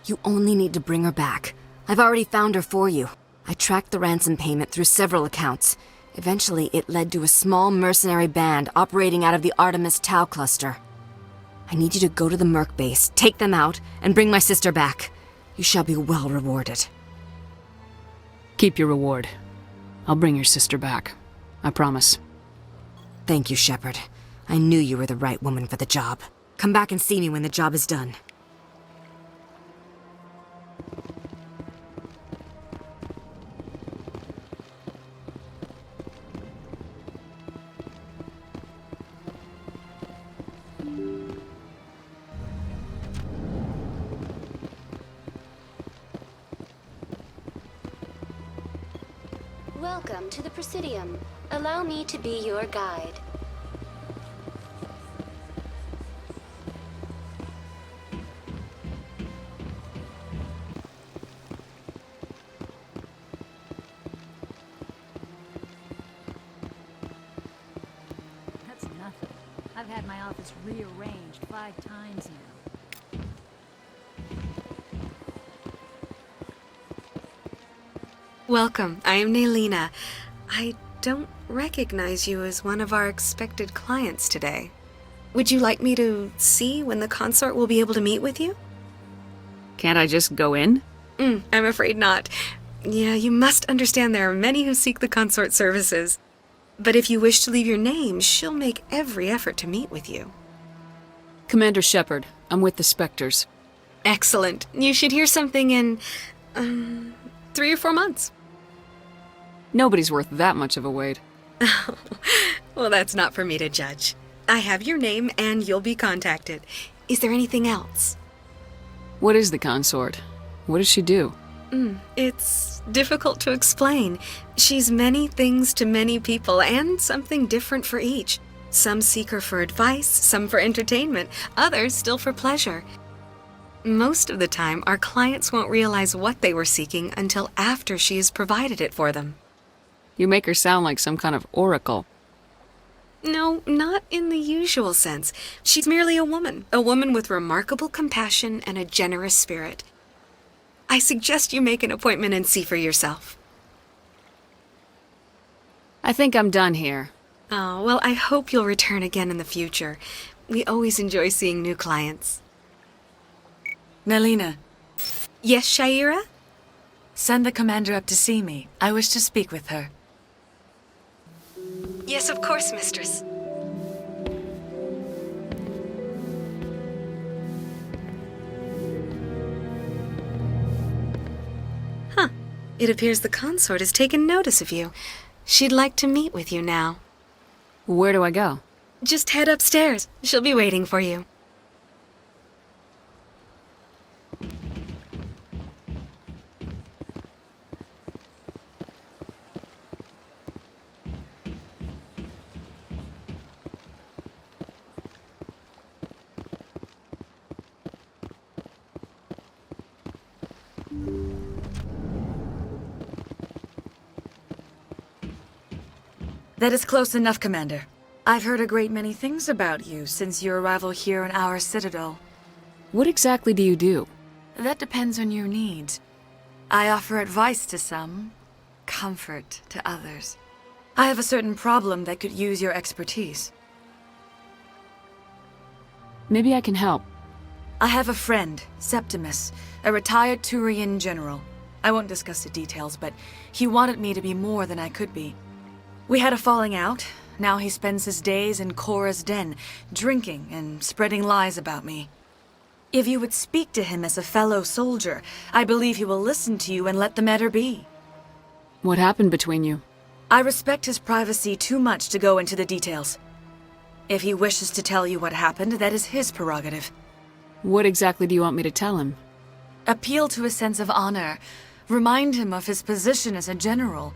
You only need to bring her back. I've already found her for you. I tracked the ransom payment through several accounts. Eventually, it led to a small mercenary band operating out of the Artemis Tau cluster. I need you to go to the Merc base, take them out, and bring my sister back. You shall be well rewarded. Keep your reward. I'll bring your sister back. I promise. Thank you, Shepard. I knew you were the right woman for the job. Come back and see me when the job is done. Welcome to the Presidium. Allow me to be your guide. That's nothing. I've had my office rearranged 5 times now. Welcome. I am Naylina. I don't recognize you as one of our expected clients today. Would you like me to see when the consort will be able to meet with you? Can't I just go in? I'm afraid not. Yeah, you must understand there are many who seek the consort services. But if you wish to leave your name, she'll make every effort to meet with you. Commander Shepard, I'm with the Spectres. Excellent. You should hear something in 3 or 4 months. Nobody's worth that much of a wait. Well, that's not for me to judge. I have your name and you'll be contacted. Is there anything else? What is the consort? What does she do? It's difficult to explain. She's many things to many people and something different for each. Some seek her for advice, some for entertainment, others still for pleasure. Most of the time, our clients won't realize what they were seeking until after she has provided it for them. You make her sound like some kind of oracle. No, not in the usual sense. She's merely a woman with remarkable compassion and a generous spirit. I suggest you make an appointment and see for yourself. I think I'm done here. Oh, well, I hope you'll return again in the future. We always enjoy seeing new clients. Naylina. Yes, Shaira? Send the commander up to see me. I wish to speak with her. Yes, of course, mistress. Huh. It appears the consort has taken notice of you. She'd like to meet with you now. Where do I go? Just head upstairs. She'll be waiting for you. That is close enough, Commander. I've heard a great many things about you since your arrival here in our citadel. What exactly do you do? That depends on your needs. I offer advice to some, comfort to others. I have a certain problem that could use your expertise. Maybe I can help. I have a friend, Septimus, a retired Turian general. I won't discuss the details, but he wanted me to be more than I could be. We had a falling out. Now he spends his days in Cora's den, drinking and spreading lies about me. If you would speak to him as a fellow soldier, I believe he will listen to you and let the matter be. What happened between you? I respect his privacy too much to go into the details. If he wishes to tell you what happened, that is his prerogative. What exactly do you want me to tell him? Appeal to his sense of honor. Remind him of his position as a general.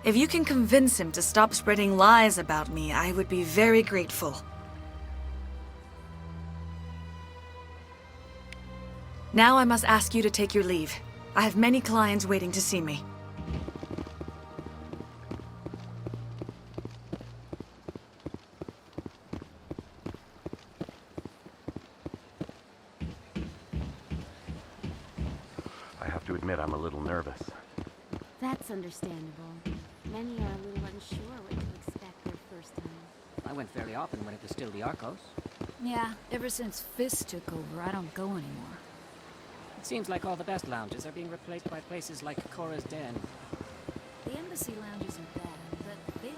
If you can convince him to stop spreading lies about me, I would be very grateful. Now I must ask you to take your leave. I have many clients waiting to see me. I have to admit I'm a little nervous. That's understandable. Many are a little unsure what to expect their first time. I went fairly often when it was still the Arcos. Yeah, ever since Fist took over, I don't go anymore. It seems like all the best lounges are being replaced by places like Cora's Den. The embassy lounge isn't bad, but they...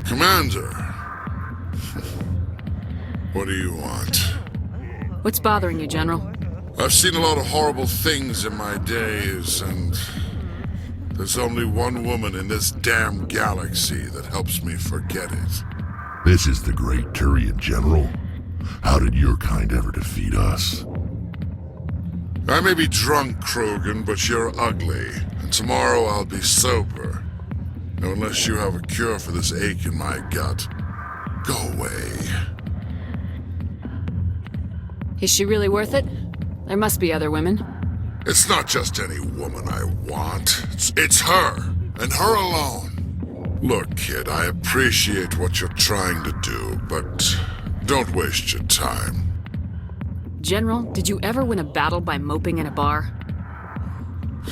Commander! What do you want? What's bothering you, General? I've seen a lot of horrible things in my days, and there's only one woman in this damn galaxy that helps me forget it. This is the Great Turian, General. How did your kind ever defeat us? I may be drunk, Krogan, but you're ugly, and tomorrow I'll be sober. Unless you have a cure for this ache in my gut. Go away. Is she really worth it? There must be other women. It's not just any woman I want. It's her, and her alone. Look, kid, I appreciate what you're trying to do, but don't waste your time. General, did you ever win a battle by moping in a bar?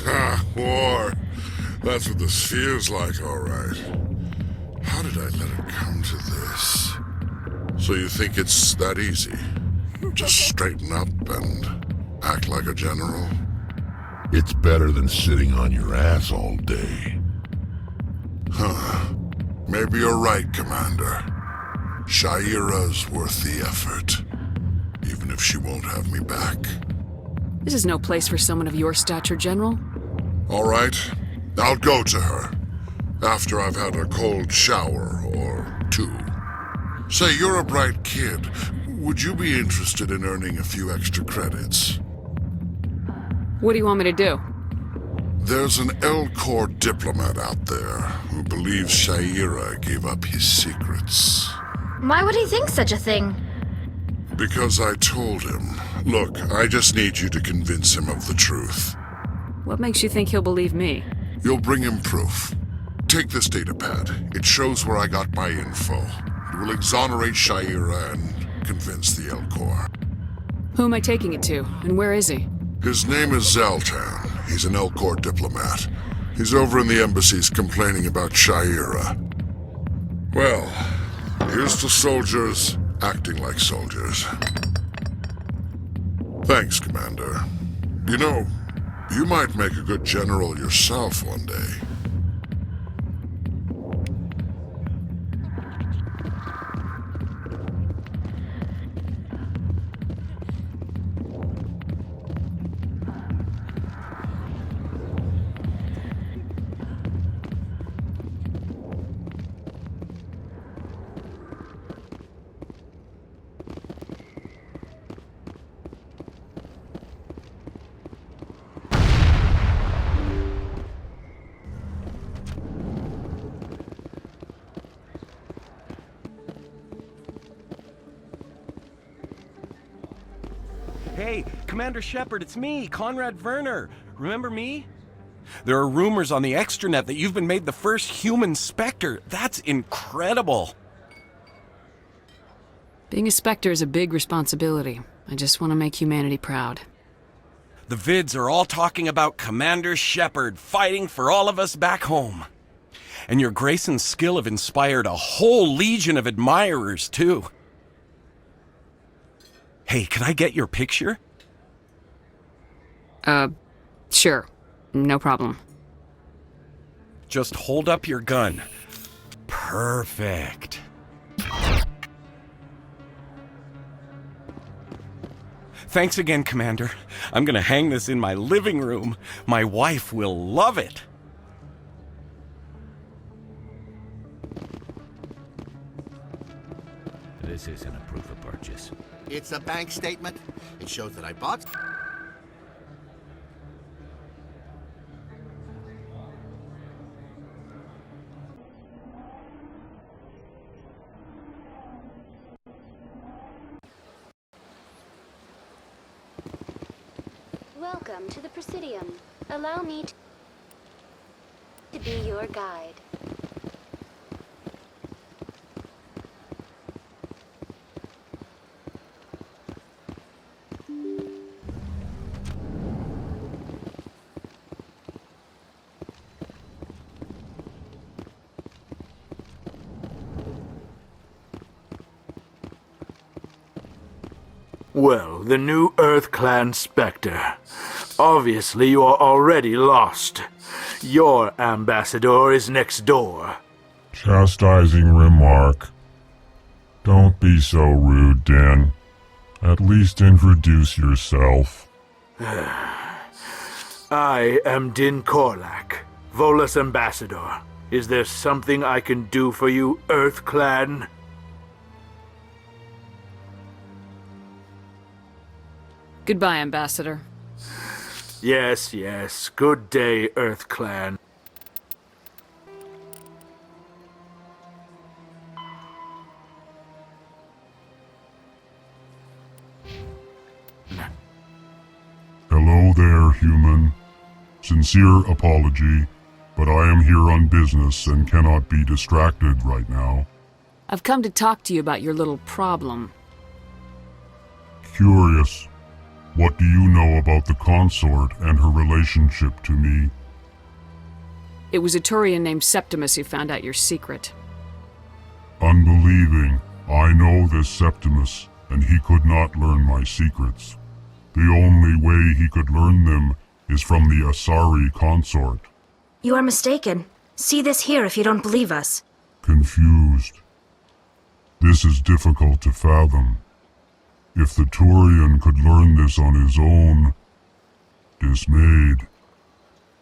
Ha, war. That's what this feels like, all right. How did I let it come to this? So you think it's that easy? Just straighten up and act like a general? It's better than sitting on your ass all day. Huh. Maybe you're right, Commander. Shaira's worth the effort. Even if she won't have me back. This is no place for someone of your stature, General. All right. I'll go to her, after I've had a cold shower or two. Say, you're a bright kid. Would you be interested in earning a few extra credits? What do you want me to do? There's an L-Corps diplomat out there who believes Shaira gave up his secrets. Why would he think such a thing? Because I told him. Look, I just need you to convince him of the truth. What makes you think he'll believe me? You'll bring him proof. Take this datapad. It shows where I got my info. It will exonerate Shaira and convince the L-Corps. Who am I taking it to, and where is he? His name is Zaltan. He's an L-Corps diplomat. He's over in the embassies complaining about Shaira. Well, here's to soldiers acting like soldiers. Thanks, Commander. You know, you might make a good general yourself one day. Hey, Commander Shepard, it's me, Conrad Werner. Remember me? There are rumors on the extranet that you've been made the first human Spectre. That's incredible. Being a Spectre is a big responsibility. I just want to make humanity proud. The vids are all talking about Commander Shepard fighting for all of us back home. And your grace and skill have inspired a whole legion of admirers, too. Hey, can I get your picture? Sure. No problem. Just hold up your gun. Perfect. Thanks again, Commander. I'm gonna hang this in my living room. My wife will love it. This isn't a proof of purchase. It's a bank statement. It shows that I bought... Welcome to the Presidium. Allow me to be your guide. Well, the new Earth Clan Spectre. Obviously, you are already lost. Your ambassador is next door. Chastising remark. Don't be so rude, Dan. At least introduce yourself. I am Din Korlak, Volus ambassador. Is there something I can do for you, Earth Clan? Goodbye, Ambassador. Yes, yes. Good day, Earth Clan. Hello there, human. Sincere apology, but I am here on business and cannot be distracted right now. I've come to talk to you about your little problem. Curious. What do you know about the consort and her relationship to me? It was a Turian named Septimus who found out your secret. Unbelieving. I know this Septimus, and he could not learn my secrets. The only way he could learn them is from the Asari consort. You are mistaken. See this here if you don't believe us. Confused. This is difficult to fathom. If the Turian could learn this on his own, dismayed,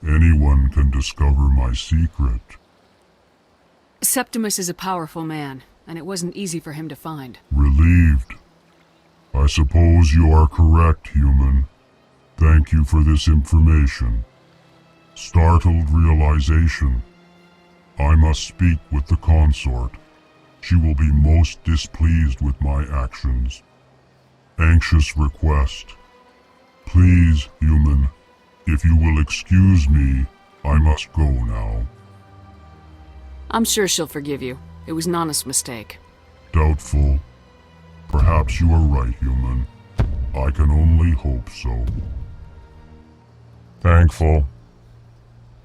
anyone can discover my secret. Septimus is a powerful man, and it wasn't easy for him to find. Relieved. I suppose you are correct, human. Thank you for this information. Startled realization. I must speak with the consort. She will be most displeased with my actions. Anxious request. Please, human, if you will excuse me, I must go now. I'm sure she'll forgive you. It was an honest mistake. Doubtful. Perhaps you are right, human. I can only hope so. Thankful.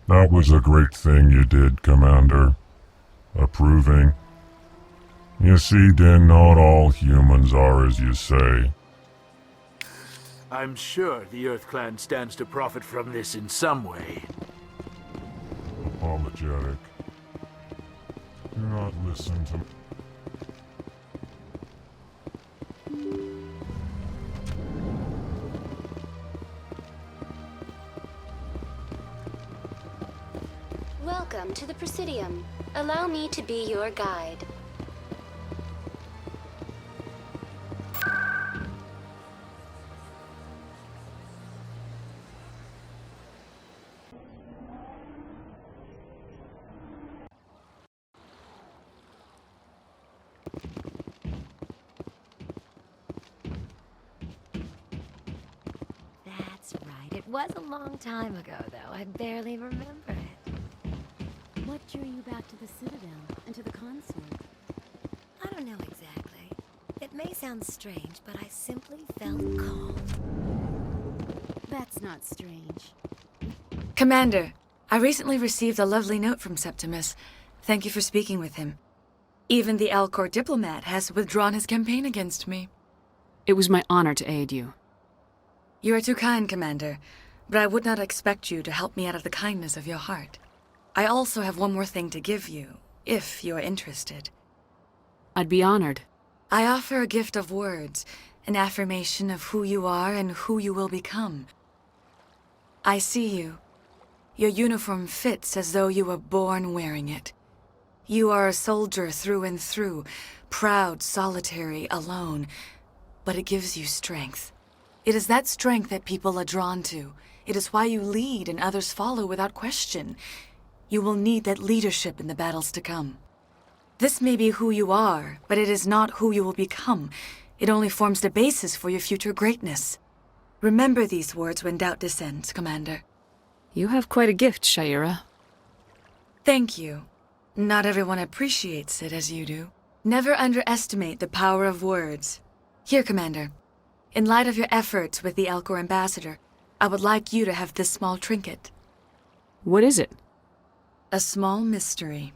That was a great thing you did, Commander. Approving. You see, Din, not all humans are as you say. I'm sure the Earth Clan stands to profit from this in some way. Apologetic. Do not listen to me. Welcome to the Presidium. Allow me to be your guide. That's right. It was a long time ago, though. I barely remember it. What drew you back to the Citadel and to the consort? I don't know exactly. It may sound strange, but I simply felt called. That's not strange. Commander, I recently received a lovely note from Septimus. Thank you for speaking with him. Even the Alcor diplomat has withdrawn his campaign against me. It was my honor to aid you. You are too kind, Commander, but I would not expect you to help me out of the kindness of your heart. I also have one more thing to give you, if you are interested. I'd be honored. I offer a gift of words, An affirmation of who you are and who you will become. I see you. Your uniform fits as though you were born wearing it. You are a soldier through and through, proud, solitary, alone, but it gives you strength. It is that strength that people are drawn to. It is why you lead and others follow without question. You will need that leadership in the battles to come. This may be who you are, but it is not who you will become. It only forms the basis for your future greatness. Remember these words when doubt descends, Commander. You have quite a gift, Shaira. Thank you. Not everyone appreciates it as you do. Never underestimate the power of words. Here, Commander. In light of your efforts with the Elcor ambassador, I would like you to have this small trinket. What is it? A small mystery.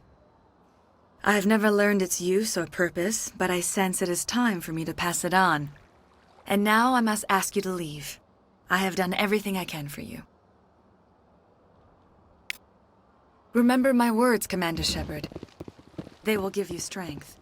I have never learned its use or purpose, but I sense it is time for me to pass it on. And now I must ask you to leave. I have done everything I can for you. Remember my words, Commander Shepard. They will give you strength.